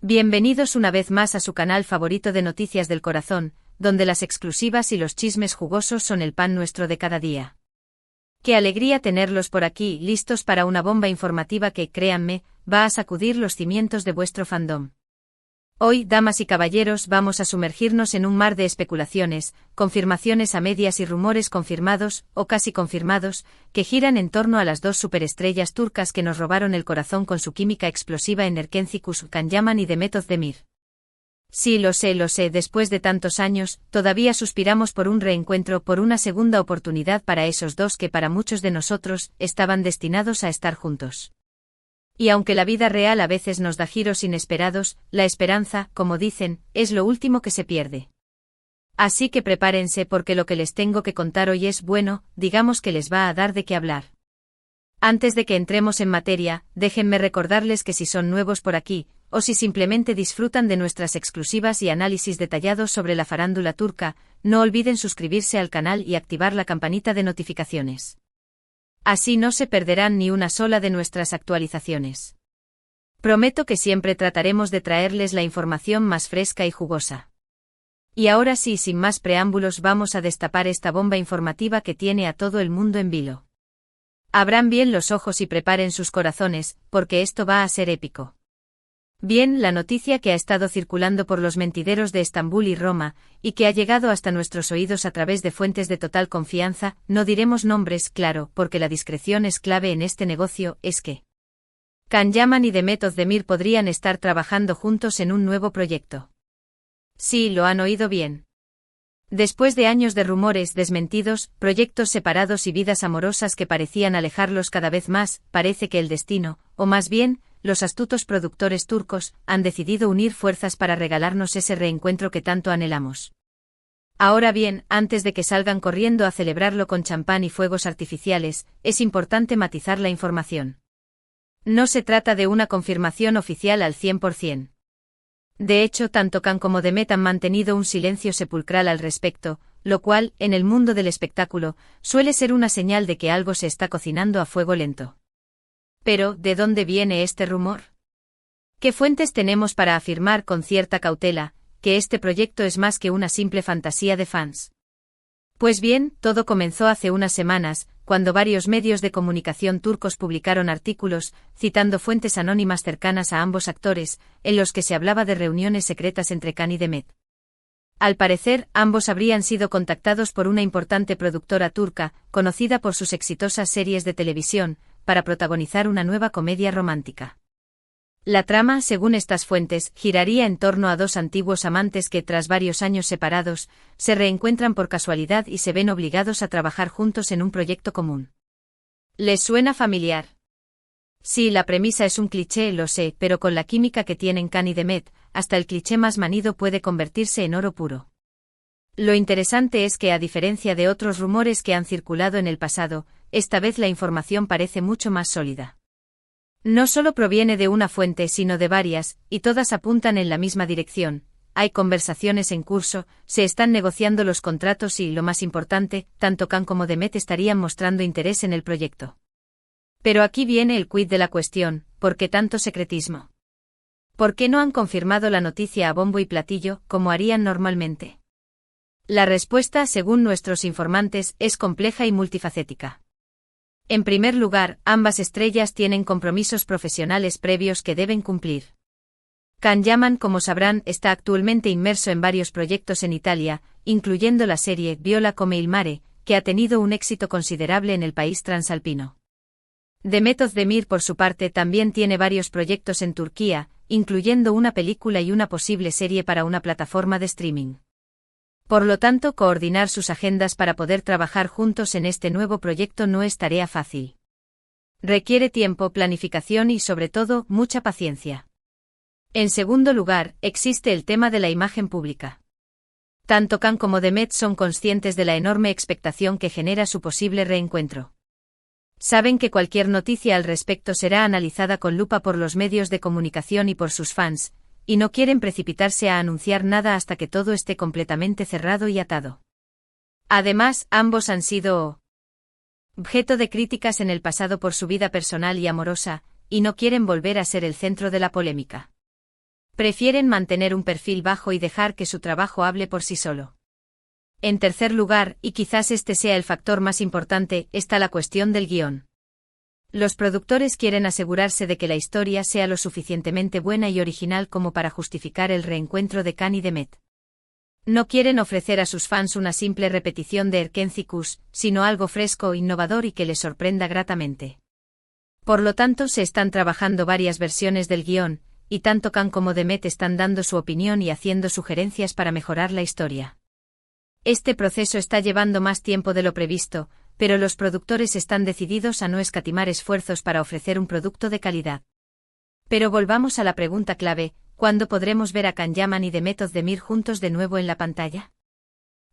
Bienvenidos una vez más a su canal favorito de Noticias del Corazón, donde las exclusivas y los chismes jugosos son el pan nuestro de cada día. Qué alegría tenerlos por aquí, listos para una bomba informativa que, créanme, va a sacudir los cimientos de vuestro fandom. Hoy, damas y caballeros, vamos a sumergirnos en un mar de especulaciones, confirmaciones a medias y rumores confirmados, o casi confirmados, que giran en torno a las dos superestrellas turcas que nos robaron el corazón con su química explosiva en Erkenci Kuş-Karaman y Demet Özdemir. Sí, lo sé, después de tantos años, todavía suspiramos por un reencuentro, por una segunda oportunidad para esos dos que para muchos de nosotros, estaban destinados a estar juntos. Y aunque la vida real a veces nos da giros inesperados, la esperanza, como dicen, es lo último que se pierde. Así que prepárense porque lo que les tengo que contar hoy es bueno, digamos que les va a dar de qué hablar. Antes de que entremos en materia, déjenme recordarles que si son nuevos por aquí, o si simplemente disfrutan de nuestras exclusivas y análisis detallados sobre la farándula turca, no olviden suscribirse al canal y activar la campanita de notificaciones. Así no se perderán ni una sola de nuestras actualizaciones. Prometo que siempre trataremos de traerles la información más fresca y jugosa. Y ahora sí, sin más preámbulos, vamos a destapar esta bomba informativa que tiene a todo el mundo en vilo. Abran bien los ojos y preparen sus corazones, porque esto va a ser épico. Bien, la noticia que ha estado circulando por los mentideros de Estambul y Roma, y que ha llegado hasta nuestros oídos a través de fuentes de total confianza, no diremos nombres, claro, porque la discreción es clave en este negocio, es que Karaman y Demet Özdemir podrían estar trabajando juntos en un nuevo proyecto. Sí, lo han oído bien. Después de años de rumores desmentidos, proyectos separados y vidas amorosas que parecían alejarlos cada vez más, parece que el destino, o más bien, los astutos productores turcos, han decidido unir fuerzas para regalarnos ese reencuentro que tanto anhelamos. Ahora bien, antes de que salgan corriendo a celebrarlo con champán y fuegos artificiales, es importante matizar la información. No se trata de una confirmación oficial al 100%. De hecho, tanto Kan como Demet han mantenido un silencio sepulcral al respecto, lo cual, en el mundo del espectáculo, suele ser una señal de que algo se está cocinando a fuego lento. Pero, ¿de dónde viene este rumor? ¿Qué fuentes tenemos para afirmar con cierta cautela que este proyecto es más que una simple fantasía de fans? Pues bien, todo comenzó hace unas semanas, cuando varios medios de comunicación turcos publicaron artículos, citando fuentes anónimas cercanas a ambos actores, en los que se hablaba de reuniones secretas entre Kan y Demet. Al parecer, ambos habrían sido contactados por una importante productora turca, conocida por sus exitosas series de televisión, para protagonizar una nueva comedia romántica. La trama, según estas fuentes, giraría en torno a dos antiguos amantes que, tras varios años separados, se reencuentran por casualidad y se ven obligados a trabajar juntos en un proyecto común. ¿Les suena familiar? Sí, la premisa es un cliché, lo sé, pero con la química que tienen Kan y Demet, hasta el cliché más manido puede convertirse en oro puro. Lo interesante es que, a diferencia de otros rumores que han circulado en el pasado, esta vez la información parece mucho más sólida. No solo proviene de una fuente sino de varias, y todas apuntan en la misma dirección. Hay conversaciones en curso, se están negociando los contratos y, lo más importante, tanto Kan como Demet estarían mostrando interés en el proyecto. Pero aquí viene el quid de la cuestión, ¿por qué tanto secretismo? ¿Por qué no han confirmado la noticia a bombo y platillo, como harían normalmente? La respuesta, según nuestros informantes, es compleja y multifacética. En primer lugar, ambas estrellas tienen compromisos profesionales previos que deben cumplir. Karaman, como sabrán, está actualmente inmerso en varios proyectos en Italia, incluyendo la serie Viola come il mare, que ha tenido un éxito considerable en el país transalpino. Demet Özdemir, por su parte, también tiene varios proyectos en Turquía, incluyendo una película y una posible serie para una plataforma de streaming. Por lo tanto, coordinar sus agendas para poder trabajar juntos en este nuevo proyecto no es tarea fácil. Requiere tiempo, planificación y, sobre todo, mucha paciencia. En segundo lugar, existe el tema de la imagen pública. Tanto Kan como Demet son conscientes de la enorme expectación que genera su posible reencuentro. Saben que cualquier noticia al respecto será analizada con lupa por los medios de comunicación y por sus fans, y no quieren precipitarse a anunciar nada hasta que todo esté completamente cerrado y atado. Además, ambos han sido objeto de críticas en el pasado por su vida personal y amorosa, y no quieren volver a ser el centro de la polémica. Prefieren mantener un perfil bajo y dejar que su trabajo hable por sí solo. En tercer lugar, y quizás este sea el factor más importante, está la cuestión del guión. Los productores quieren asegurarse de que la historia sea lo suficientemente buena y original como para justificar el reencuentro de Khan y Demet. No quieren ofrecer a sus fans una simple repetición de Erkenci-Kuş, sino algo fresco, innovador y que les sorprenda gratamente. Por lo tanto, se están trabajando varias versiones del guión, y tanto Khan como Demet están dando su opinión y haciendo sugerencias para mejorar la historia. Este proceso está llevando más tiempo de lo previsto, pero los productores están decididos a no escatimar esfuerzos para ofrecer un producto de calidad. Pero volvamos a la pregunta clave: ¿cuándo podremos ver a Can Yaman y Demet Özdemir juntos de nuevo en la pantalla?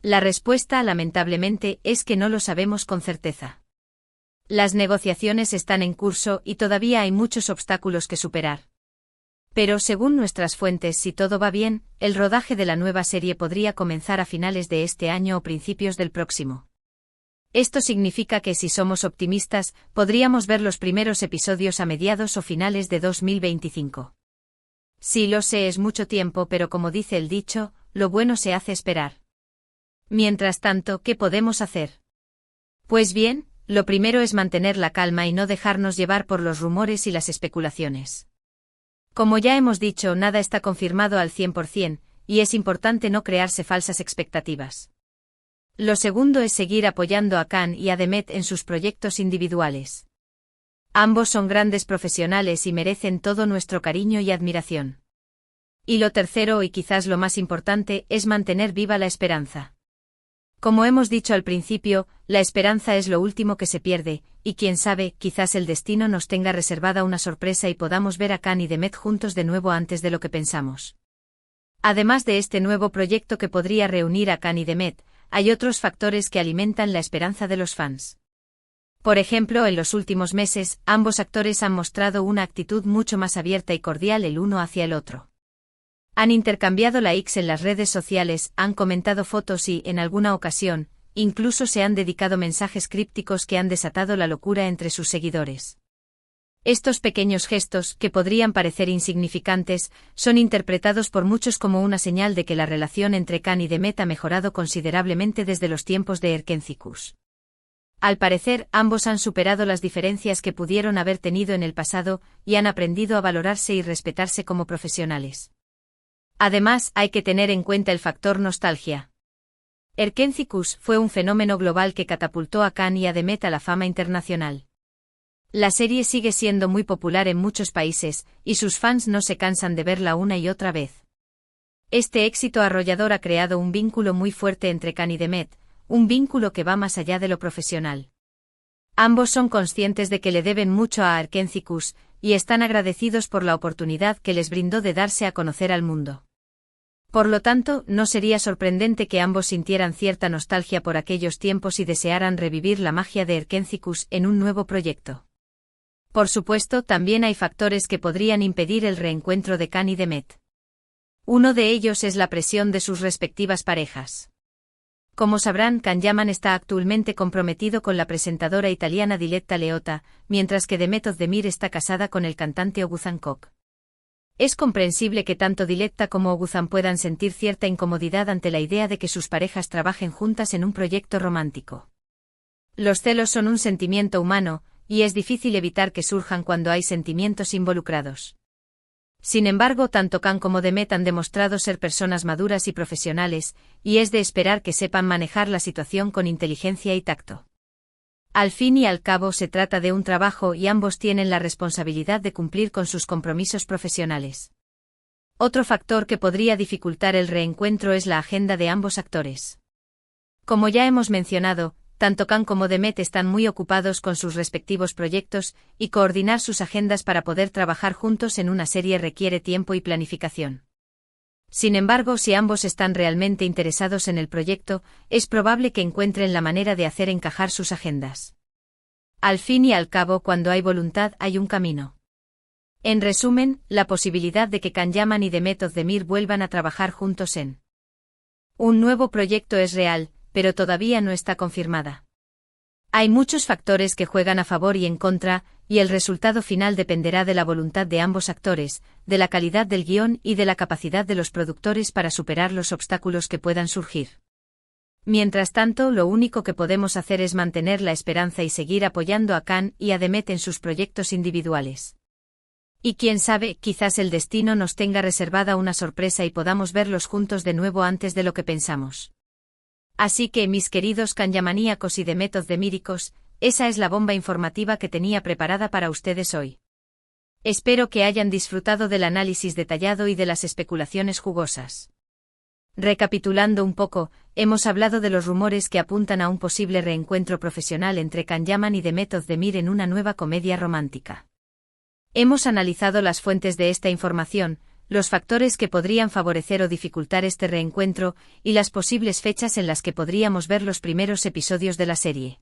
La respuesta, lamentablemente, es que no lo sabemos con certeza. Las negociaciones están en curso y todavía hay muchos obstáculos que superar. Pero según nuestras fuentes, si todo va bien, el rodaje de la nueva serie podría comenzar a finales de este año o principios del próximo. Esto significa que, si somos optimistas, podríamos ver los primeros episodios a mediados o finales de 2025. Sí, lo sé, es mucho tiempo, pero como dice el dicho, lo bueno se hace esperar. Mientras tanto, ¿qué podemos hacer? Pues bien, lo primero es mantener la calma y no dejarnos llevar por los rumores y las especulaciones. Como ya hemos dicho, nada está confirmado al 100%, y es importante no crearse falsas expectativas. Lo segundo es seguir apoyando a Khan y a Demet en sus proyectos individuales. Ambos son grandes profesionales y merecen todo nuestro cariño y admiración. Y lo tercero, y quizás lo más importante, es mantener viva la esperanza. Como hemos dicho al principio, la esperanza es lo último que se pierde, y quién sabe, quizás el destino nos tenga reservada una sorpresa y podamos ver a Khan y Demet juntos de nuevo antes de lo que pensamos. Además de este nuevo proyecto que podría reunir a Khan y Demet, hay otros factores que alimentan la esperanza de los fans. Por ejemplo, en los últimos meses, ambos actores han mostrado una actitud mucho más abierta y cordial el uno hacia el otro. Han intercambiado likes en las redes sociales, han comentado fotos y, en alguna ocasión, incluso se han dedicado mensajes crípticos que han desatado la locura entre sus seguidores. Estos pequeños gestos, que podrían parecer insignificantes, son interpretados por muchos como una señal de que la relación entre Khan y Demet ha mejorado considerablemente desde los tiempos de Erkenci-Kuş. Al parecer, ambos han superado las diferencias que pudieron haber tenido en el pasado y han aprendido a valorarse y respetarse como profesionales. Además, hay que tener en cuenta el factor nostalgia. Erkenci-Kuş fue un fenómeno global que catapultó a Khan y a Demet a la fama internacional. La serie sigue siendo muy popular en muchos países, y sus fans no se cansan de verla una y otra vez. Este éxito arrollador ha creado un vínculo muy fuerte entre Khan y Demet, un vínculo que va más allá de lo profesional. Ambos son conscientes de que le deben mucho a Erkenci-Kuş, y están agradecidos por la oportunidad que les brindó de darse a conocer al mundo. Por lo tanto, no sería sorprendente que ambos sintieran cierta nostalgia por aquellos tiempos y desearan revivir la magia de Erkenci-Kuş en un nuevo proyecto. Por supuesto, también hay factores que podrían impedir el reencuentro de Khan y Demet. Uno de ellos es la presión de sus respectivas parejas. Como sabrán, Can Yaman está actualmente comprometido con la presentadora italiana Diletta Leotta, mientras que Demet Özdemir está casada con el cantante Oğuzhan Koç. Es comprensible que tanto Diletta como Oğuzhan puedan sentir cierta incomodidad ante la idea de que sus parejas trabajen juntas en un proyecto romántico. Los celos son un sentimiento humano, y es difícil evitar que surjan cuando hay sentimientos involucrados. Sin embargo, tanto Khan como Demet han demostrado ser personas maduras y profesionales, y es de esperar que sepan manejar la situación con inteligencia y tacto. Al fin y al cabo se trata de un trabajo y ambos tienen la responsabilidad de cumplir con sus compromisos profesionales. Otro factor que podría dificultar el reencuentro es la agenda de ambos actores. Como ya hemos mencionado, tanto Khan como Demet están muy ocupados con sus respectivos proyectos, y coordinar sus agendas para poder trabajar juntos en una serie requiere tiempo y planificación. Sin embargo, si ambos están realmente interesados en el proyecto, es probable que encuentren la manera de hacer encajar sus agendas. Al fin y al cabo, cuando hay voluntad, hay un camino. En resumen, la posibilidad de que Can Yaman y Demet Özdemir vuelvan a trabajar juntos en un nuevo proyecto es real, pero todavía no está confirmada. Hay muchos factores que juegan a favor y en contra, y el resultado final dependerá de la voluntad de ambos actores, de la calidad del guión y de la capacidad de los productores para superar los obstáculos que puedan surgir. Mientras tanto, lo único que podemos hacer es mantener la esperanza y seguir apoyando a Khan y a Demet en sus proyectos individuales. Y quién sabe, quizás el destino nos tenga reservada una sorpresa y podamos verlos juntos de nuevo antes de lo que pensamos. Así que, mis queridos Kanyamaníacos y Demet of the Miricos, esa es la bomba informativa que tenía preparada para ustedes hoy. Espero que hayan disfrutado del análisis detallado y de las especulaciones jugosas. Recapitulando un poco, hemos hablado de los rumores que apuntan a un posible reencuentro profesional entre Kanyaman y Demet of the Mir en una nueva comedia romántica. Hemos analizado las fuentes de esta información, los factores que podrían favorecer o dificultar este reencuentro, y las posibles fechas en las que podríamos ver los primeros episodios de la serie.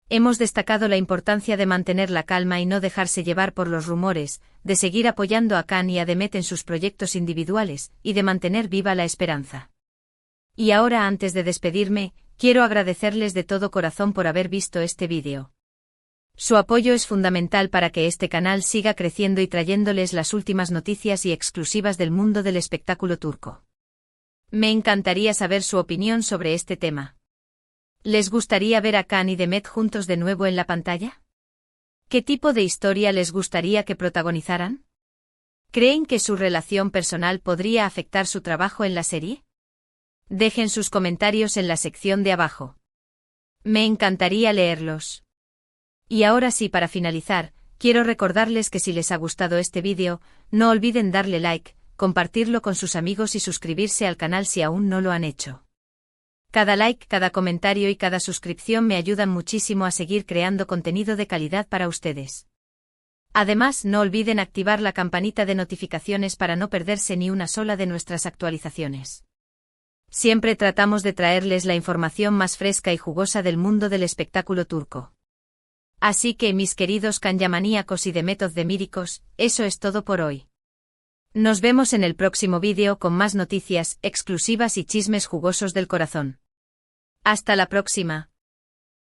Hemos destacado la importancia de mantener la calma y no dejarse llevar por los rumores, de seguir apoyando a Khan y a Demet en sus proyectos individuales, y de mantener viva la esperanza. Y ahora, antes de despedirme, quiero agradecerles de todo corazón por haber visto este vídeo. Su apoyo es fundamental para que este canal siga creciendo y trayéndoles las últimas noticias y exclusivas del mundo del espectáculo turco. Me encantaría saber su opinión sobre este tema. ¿Les gustaría ver a Khan y Demet juntos de nuevo en la pantalla? ¿Qué tipo de historia les gustaría que protagonizaran? ¿Creen que su relación personal podría afectar su trabajo en la serie? Dejen sus comentarios en la sección de abajo. Me encantaría leerlos. Y ahora sí, para finalizar, quiero recordarles que si les ha gustado este vídeo, no olviden darle like, compartirlo con sus amigos y suscribirse al canal si aún no lo han hecho. Cada like, cada comentario y cada suscripción me ayudan muchísimo a seguir creando contenido de calidad para ustedes. Además, no olviden activar la campanita de notificaciones para no perderse ni una sola de nuestras actualizaciones. Siempre tratamos de traerles la información más fresca y jugosa del mundo del espectáculo turco. Así que, mis queridos Kanyamaníacos y Demet of the Miricos, eso es todo por hoy. Nos vemos en el próximo vídeo con más noticias, exclusivas y chismes jugosos del corazón. Hasta la próxima.